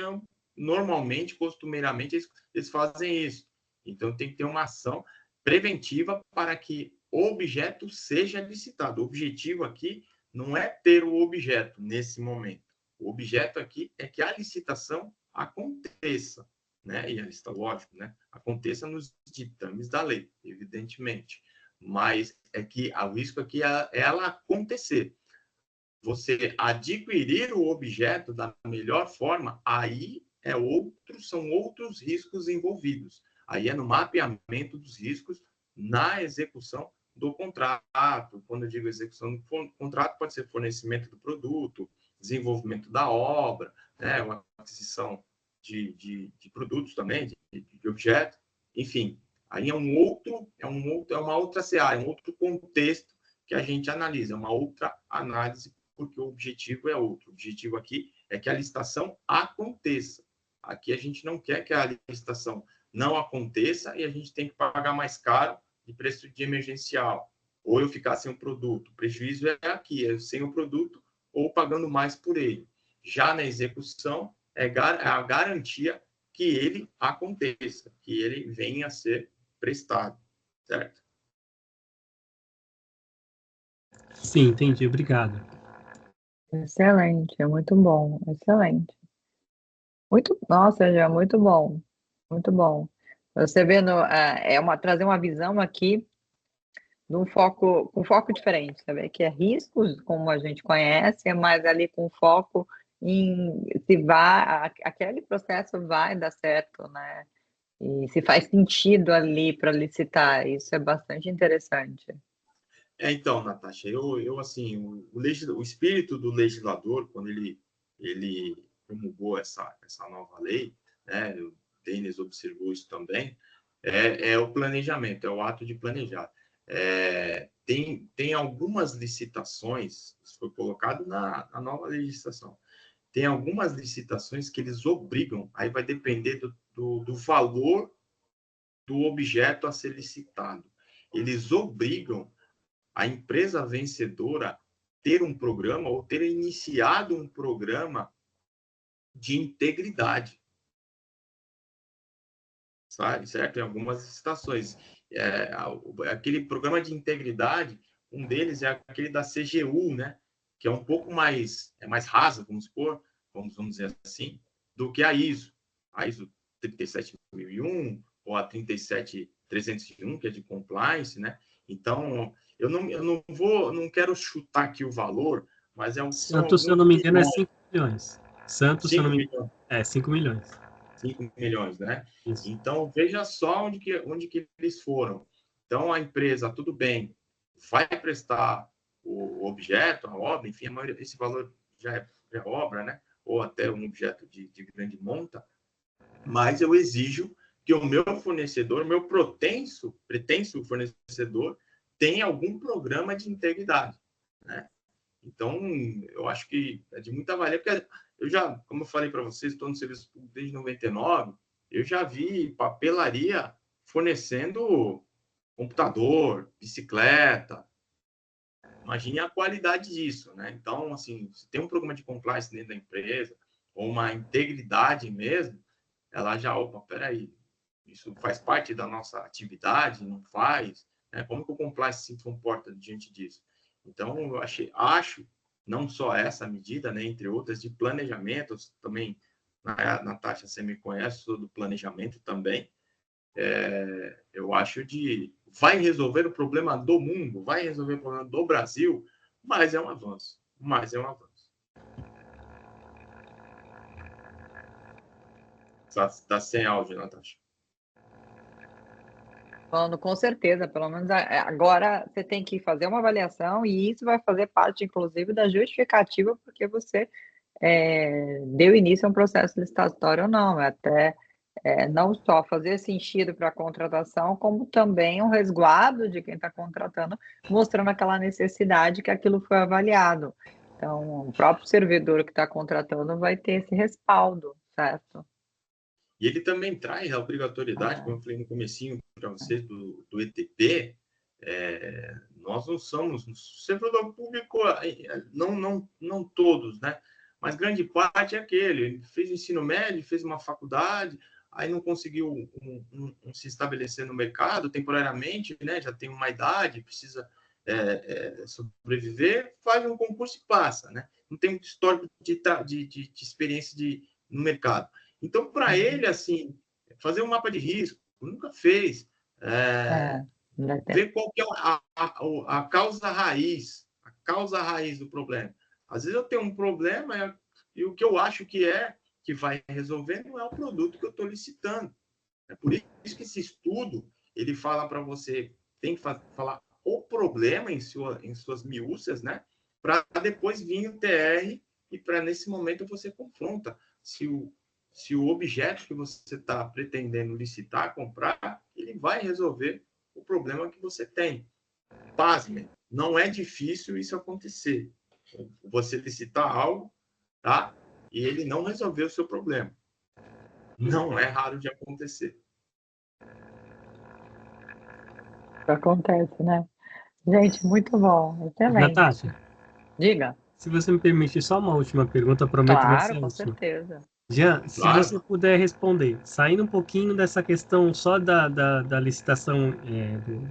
normalmente, costumeiramente, eles fazem isso. Então, tem que ter uma ação preventiva para que o objeto seja licitado. O objetivo aqui não é ter o objeto nesse momento. O objeto aqui é que a licitação aconteça, né? E a lista, lógico, né? Aconteça nos ditames da lei, evidentemente. Mas é que o risco aqui é ela acontecer. Você adquirir o objeto da melhor forma, aí são outros riscos envolvidos. Aí é no mapeamento dos riscos na execução do contrato. Quando eu digo execução do contrato, pode ser fornecimento do produto, desenvolvimento da obra, né, uma aquisição de produtos também, de objetos, enfim. Aí é uma outra seara, é um outro contexto que a gente analisa, uma outra análise, porque o objetivo é outro. O objetivo aqui é que a licitação aconteça. Aqui a gente não quer que a licitação não aconteça e a gente tem que pagar mais caro de preço de emergencial, ou eu ficar sem o produto. O prejuízo é aqui, é sem o produto ou pagando mais por ele. Já na execução, é a garantia que ele aconteça, que ele venha a ser prestado, certo? Sim, entendi. Obrigado. Excelente, é muito bom, excelente. Nossa, já muito bom, muito bom. Você vendo, trazer uma visão aqui com foco diferente, sabe? Que é riscos, como a gente conhece, mas ali com foco em se aquele processo vai dar certo, né? E se faz sentido ali para licitar, isso é bastante interessante. Então, Natasha, eu assim, o espírito do legislador, quando ele promulgou essa nova lei, né, o Denis observou isso também, é o planejamento, é o ato de planejar. Tem algumas licitações, isso foi colocado na nova legislação, tem algumas licitações que eles obrigam, aí vai depender do valor do objeto a ser licitado. Eles obrigam a empresa vencedora ter um programa ou ter iniciado um programa de integridade, sabe? Certo? Em algumas licitações. Aquele programa de integridade, um deles é aquele da CGU, né? Que é um pouco mais rasa, vamos dizer assim, do que a ISO. A ISO 37001 ou a 37301, que é de compliance, né? Então, eu não quero chutar aqui o valor, mas Santos, se eu não me engano, é 5 milhões. Santos, se eu não me engano, 5 milhões. 5 milhões, né? Isso. Então, veja só onde que eles foram. Então, a empresa, tudo bem, vai prestar o objeto, a obra, enfim, esse valor já é obra, né? Ou até um objeto de grande monta, mas eu exijo que o meu fornecedor, meu pretenso fornecedor, tenha algum programa de integridade, né? Então, eu acho que é de muita valia, porque eu já, como eu falei para vocês, estou no serviço público desde 99, eu já vi papelaria fornecendo computador, bicicleta. Imagine a qualidade disso, né? Então, assim, se tem um programa de compliance dentro da empresa, ou uma integridade mesmo, ela já, opa, peraí, isso faz parte da nossa atividade, não faz? Né? Como que o compliance se comporta diante disso? Então, eu acho, não só essa medida, né, entre outras, de planejamento, também, Natasha, você me conhece, sou do planejamento também, eu acho vai resolver o problema do mundo, vai resolver o problema do Brasil, mas é um avanço, Tá sem áudio, Natasha. Falando com certeza, pelo menos agora você tem que fazer uma avaliação e isso vai fazer parte, inclusive, da justificativa porque você deu início a um processo licitatório ou não. Até não só fazer sentido para a contratação, como também um resguardo de quem está contratando, mostrando aquela necessidade que aquilo foi avaliado. Então, o próprio servidor que está contratando vai ter esse respaldo, certo? E ele também traz a obrigatoriedade, como eu falei no comecinho para vocês, do ETP, Nós não somos, o servidor público, não todos, né? Mas grande parte é aquele, ele fez ensino médio, fez uma faculdade, aí não conseguiu se estabelecer no mercado temporariamente, né? Já tem uma idade, precisa sobreviver, faz um concurso e passa, né? Não tem muito histórico de experiência no mercado. Então, para ele, assim, fazer um mapa de risco, nunca fez. Ver qual que é a causa raiz do problema. Às vezes eu tenho um problema e o que eu acho que vai resolver não é o produto que eu estou licitando. É por isso que esse estudo ele fala para você, tem que falar o problema em suas miúcias, né? Para depois vir o TR e para nesse momento você confronta se o objeto que você está pretendendo licitar, comprar, ele vai resolver o problema que você tem. Pasme, não é difícil isso acontecer. Você licitar algo, tá? E ele não resolveu o seu problema. Não é raro de acontecer. Acontece, né? Gente, muito bom. Excelente. Natasha, Diga. se você me permitir só uma última pergunta, prometo que vai ser a Claro, com última. certeza. Jean, se Claro. você puder responder, saindo um pouquinho dessa questão só da licitação,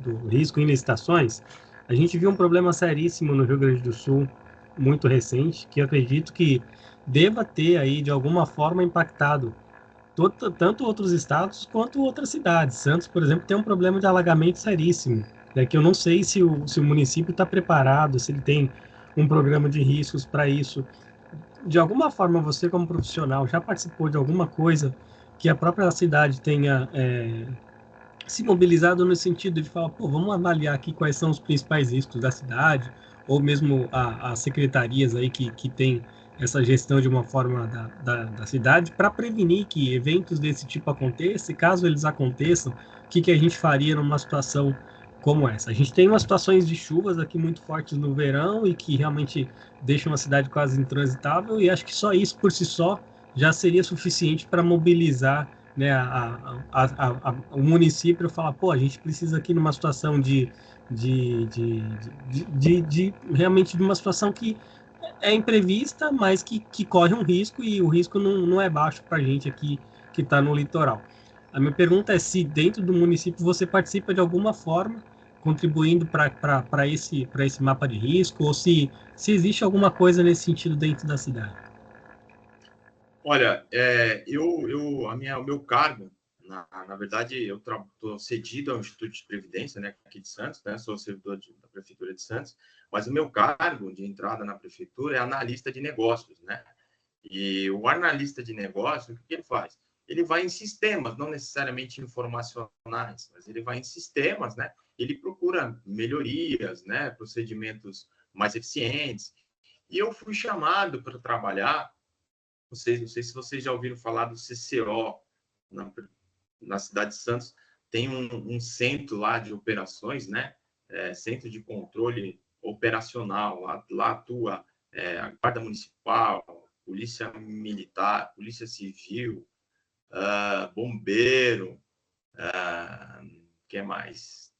do risco em licitações, a gente viu um problema seríssimo no Rio Grande do Sul, muito recente, que eu acredito que deva ter aí, de alguma forma, impactado tanto outros estados quanto outras cidades. Santos, por exemplo, tem um problema de alagamento seríssimo, né, que eu não sei se o município está preparado, se ele tem um programa de riscos para isso. De alguma forma, você como profissional já participou de alguma coisa que a própria cidade tenha se mobilizado no sentido de falar, pô, vamos avaliar aqui quais são os principais riscos da cidade, ou mesmo as secretarias aí que tem essa gestão de uma forma da cidade, para prevenir que eventos desse tipo aconteçam, e caso eles aconteçam, o que a gente faria numa situação como essa? A gente tem umas situações de chuvas aqui muito fortes no verão e que realmente deixam a cidade quase intransitável, e acho que só isso por si só já seria suficiente para mobilizar, né, o município falar, pô, a gente precisa aqui numa situação realmente de uma situação que é imprevista, mas que corre um risco, e o risco não é baixo para a gente aqui que está no litoral. A minha pergunta é se dentro do município você participa de alguma forma, contribuindo para esse mapa de risco, ou se existe alguma coisa nesse sentido dentro da cidade. Olha, o meu cargo, na verdade, eu estou cedido ao Instituto de Previdência, né, aqui de Santos, né, sou servidor da Prefeitura de Santos, mas o meu cargo de entrada na Prefeitura é analista de negócios, né? E o analista de negócios, o que ele faz? Ele vai em sistemas, não necessariamente informacionais, mas ele vai em sistemas, né? Ele procura melhorias, né, procedimentos mais eficientes. E eu fui chamado para trabalhar. Não sei se vocês já ouviram falar do CCO, na cidade de Santos, tem um centro lá de operações, né? Centro de controle operacional. Lá atua a Guarda Municipal, Polícia Militar, Polícia Civil, Bombeiro, que mais?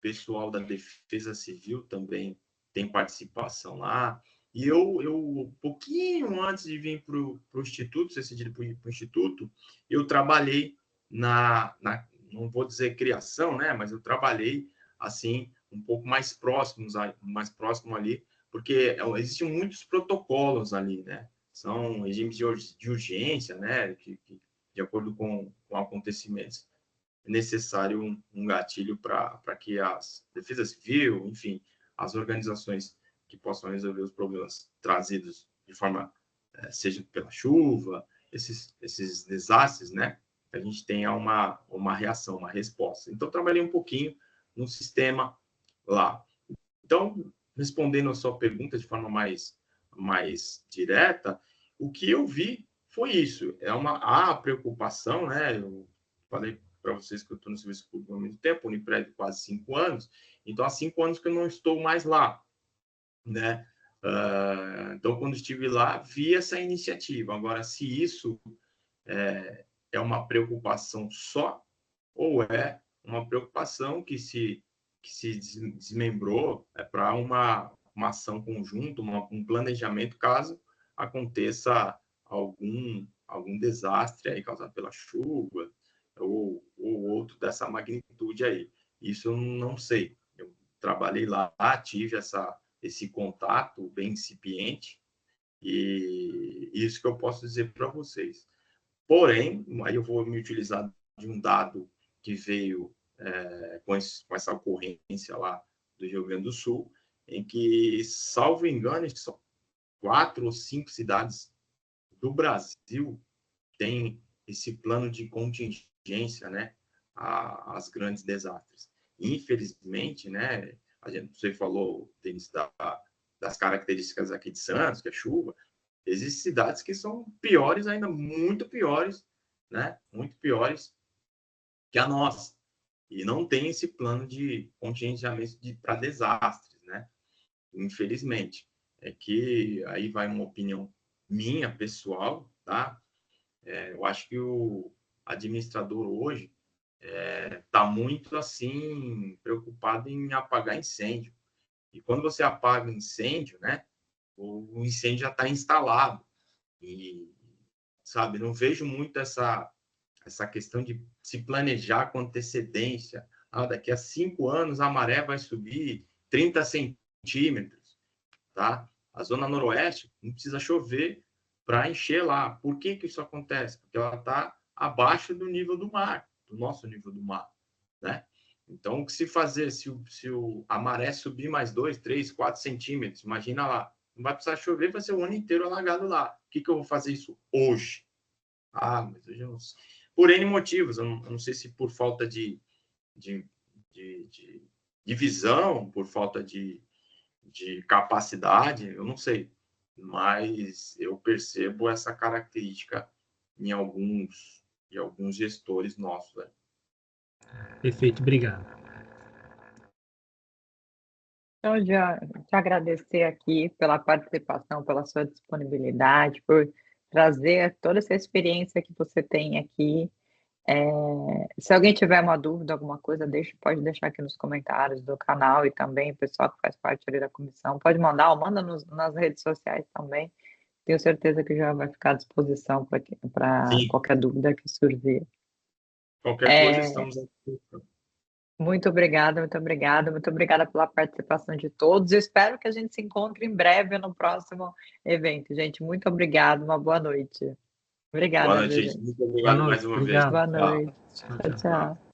Pessoal da Defesa Civil também tem participação lá. E eu pouquinho antes de vir para o Instituto, ser cedido para o Instituto, eu trabalhei não vou dizer criação, né? Mas eu trabalhei, assim, um pouco mais próximo ali, porque existem muitos protocolos ali, né? São regimes de urgência, né? Que de acordo com acontecimentos, é necessário um gatilho para que as Defesa Civil, enfim, as organizações que possam resolver os problemas trazidos de forma, seja pela chuva, esses desastres, né? Que a gente tenha uma reação, uma resposta. Então, trabalhei um pouquinho no sistema lá. Então, respondendo a sua pergunta de forma mais direta, o que eu vi foi isso. A preocupação, né? Eu falei para vocês que eu estou no serviço público há muito tempo, Unipred quase 5 anos, então há 5 anos que eu não estou mais lá, né? Então, quando estive lá, vi essa iniciativa. Agora, se isso é uma preocupação só, ou é uma preocupação que se que se desmembrou para uma ação conjunta, um planejamento caso aconteça algum desastre aí causado pela chuva ou outro dessa magnitude aí. Isso eu não sei. Eu trabalhei lá, tive esse contato bem incipiente e isso que eu posso dizer para vocês. Porém, aí eu vou me utilizar de um dado que veio com essa ocorrência lá do Rio Grande do Sul, em que, salvo engano, acho que são 4 ou 5 cidades do Brasil têm esse plano de contingência, né, às grandes desastres. Infelizmente, né, você falou, Denis, das características aqui de Santos, que é chuva, existem cidades que são piores ainda, muito piores, né, muito piores que a nossa. E não tem esse plano de contingenciamento para desastres, né? Infelizmente. É que aí vai uma opinião minha, pessoal, tá? Eu acho que o administrador hoje está muito, assim, preocupado em apagar incêndio. E quando você apaga incêndio, né? O incêndio já está instalado. E, sabe, não vejo muito essa questão de se planejar com antecedência. Daqui a 5 anos a maré vai subir 30 centímetros, tá? A zona noroeste não precisa chover para encher lá. Por que isso acontece? Porque ela está abaixo do nível do mar, do nosso nível do mar, né? Então, o que se fazer se a maré subir mais 2, 3, 4 centímetros? Imagina lá, não vai precisar chover, vai ser o ano inteiro alagado lá. O que eu vou fazer isso hoje? Mas hoje eu não sei. Por N motivos, eu não sei se por falta de visão, por falta de capacidade, eu não sei. Mas eu percebo essa característica em alguns gestores nossos. Né? Perfeito, obrigado. Então, já te agradecer aqui pela participação, pela sua disponibilidade, por trazer toda essa experiência que você tem aqui. Se alguém tiver uma dúvida, alguma coisa, pode deixar aqui nos comentários do canal e também o pessoal que faz parte ali da comissão pode mandar ou manda nas redes sociais também. Tenho certeza que já vai ficar à disposição para qualquer dúvida que surgir. Qualquer coisa, estamos aqui. Muito obrigada, muito obrigada. Muito obrigada pela participação de todos. Eu espero que a gente se encontre em breve no próximo evento. Gente, muito obrigada. Uma boa noite. Obrigada, Boa noite, gente. Muito obrigado mais uma vez. Boa noite. Tchau, tchau.